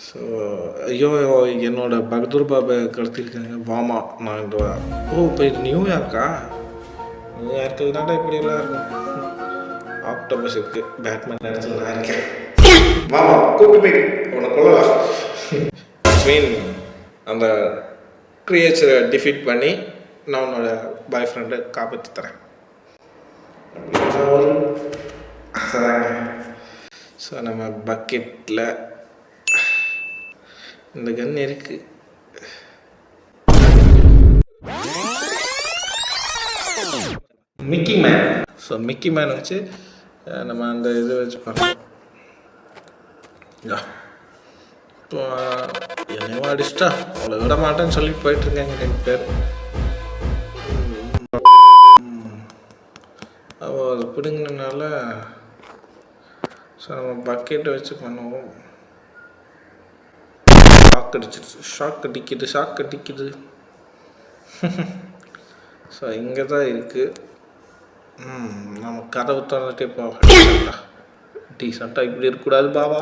So ஐயோ என்னோட பகதூர் பாபை கடத்திருக்காங்க. வாமா நான் இந்த இப்போ இது நியூயார்க்கா? நியூயார்க்கில் தாண்டா இப்படியெல்லாம் இருக்கும். ஆக்டோபஸ் இருக்குது, பேட்மேன் இடத்துல நான் இருக்கேன். வாமா கூப்பிட்டு போய் உன்னை கொள்ளலாம். மீன் அந்த கிரியேச்சரை டிஃபீட் பண்ணி நான் உன்னோட பாய் ஃப்ரெண்டை காப்பாற்றி தரேன். ஸோ நம்ம பக்கெட்டில் இந்த கன் இருக்கு. Mickey man. So Mickey man வச்சு நம்ம அந்த இது வச்சு பண்ணோம். இப்போ என்னையும் அடிச்சிட்டா அவ்வளோ விட மாட்டேன்னு சொல்லி போயிட்டுருக்காங்க 2 பேர். அது பிடுங்கினால ஸோ நம்ம பக்கெட்டை வச்சு பண்ணுவோம். ஷாக் அடிக்குது. ஸோ இங்கே தான் இருக்குது. நம்ம கதவு திறந்துட்டே போக டீசெண்டாக இப்படி இருக்கக்கூடாது பாபா.